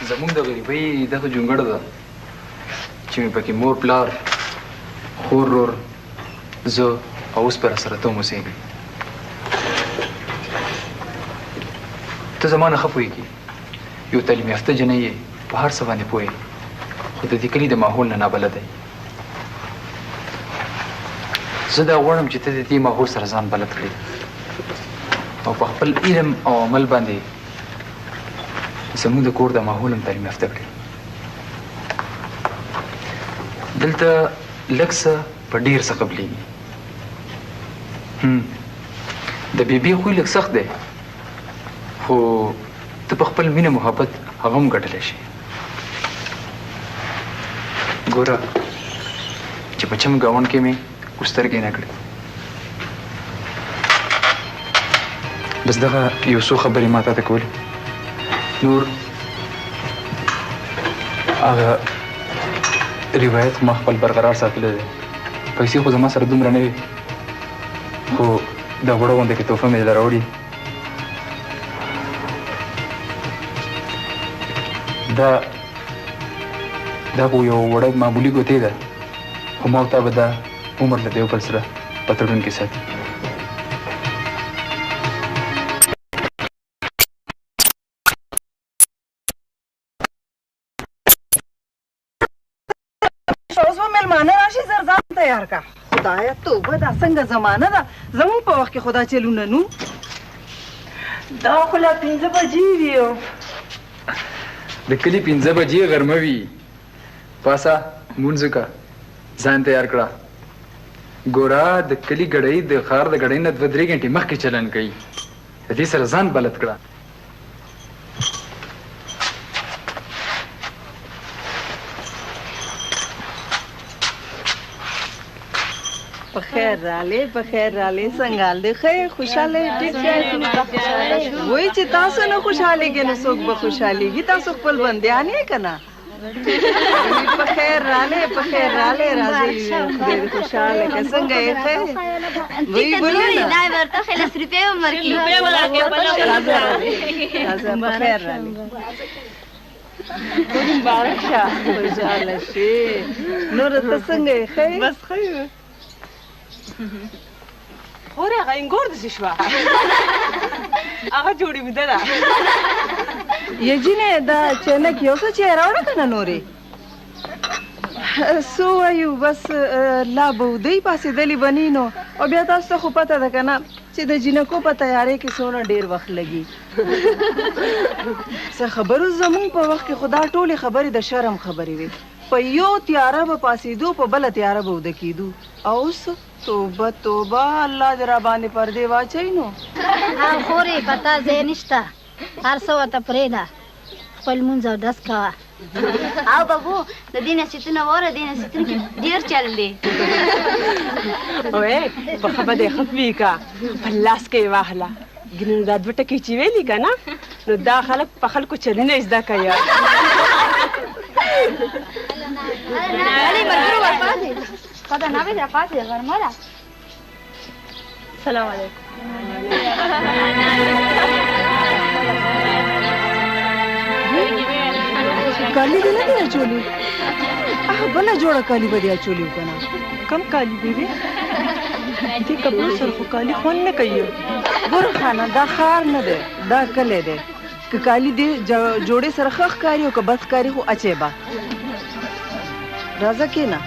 زمونږ د غریبۍ دغه جونګړه ده چې مې پکې مور پلار خور رور زه او اوس په راسره ته هم اوسېږي ته زما نه ښه پوهېږي یو تعلیم یافته جنۍ یې په هر څه باندې پوهې خو د دې کلي د ماحول نه نابلده یې زه دا غواړم چې ته د دې ماحول سره ځان بلد کړې او په خپل علم او عمل باندې زموږ د کور د ماحول هم تعلیم یافته کړې دلته لږ څه په ډېر څه قبلېږي د بیبي خوی لږ سخت دی خو ته په خپل مینه محبت هغه هم ګټلی شي ګوره چې په چم ګاونډ کې مې سترګې نه کړې بس دغه یو څو خبرې ما ته کولې نور هغه روایت ما خپل برقرار ساتلی دی پیسې خو زما سره دومره نه وي خو دا وړه غونډه کې تحفه مې راوړي دا خو یو وړه معمولي ګوتې ده خو ما ورته به دا عمر له دیو بل سره په تړون کې ساتي اوس به مېلمانه راشي زر ځان تیار کا خدایه توبه دا څنګه زمانه ده زموږ په وخت کې خو دا چلونه نو دا خو لا 5 بجې وي د کلي 5 بجې غرمه وي پاسه مونځ وکړه ځان تیار کړه ګوره د کلي ګړۍ د ښار د ګړۍ نه 2-3 غنټې مخکې چلن کوي د دې سره ځان بلد کړه په خیر رالې په خیر رالې څنګه حال دی ښه خوشحاله ټیک وایي چې تاسو نه خوشحالېږئ نو څوک به خوشحالېږي تاسو خپل بندیان یې که نه په خیر رالې په خیر رالې راځئ ډېر خوشحاله که څنګه یې ښه وایي ګلونه راځه په خیر رالې مبارک شه خوشحاله شې نوره ته څنګه یې ښه بس ښه یو خور هغه انګور داسې شوه هغه جوړې ویده ده یجینې دا چینک یو څه چې راوړه که نه نورې څه وایو بس لا بودۍ پاسېدلې بني نو او بیا تاسو ته خو پته ده که نه چې د جینکو په تیارۍ کې څومره ډېر وخت لګي څه خبرو زموږ په وخت کې خو دا ټولې خبرې د شرم خبرې وې په یو تیاره به پاسېدو په بله تیاره به وده کېدو او اوس توبه توبه الله دې را باندې پردې واچوي نو خورې په تا ځای نشته هر څه ورته پرېږده خپل لمونځ اودس کوه او بابو د دې نصیحتونه واوره دې نصیحتونو کې ډېر چل دی اوې پخه به دې ختمي که په لاس کې یې واخله ګینه دا 2 ټکي چې ویلي که نه نو دا خلک په خلکو چلونه زده کوي ملګرو ورپاڅئ پته نه وي راپاڅئ غرمه ده سلام علیکم کالي دې نه دي اچولي بله جوړه کالي به دې اچولي وو که نه کم کالي بیبي دې کپړو سره خو کالي خوند نه کوي ګوره خانه دا ښار نه دی دا کلی دی که کالي دې جوړې سره ښه ښکاري او که بد ښکاري خو اچې به راځه کښېنه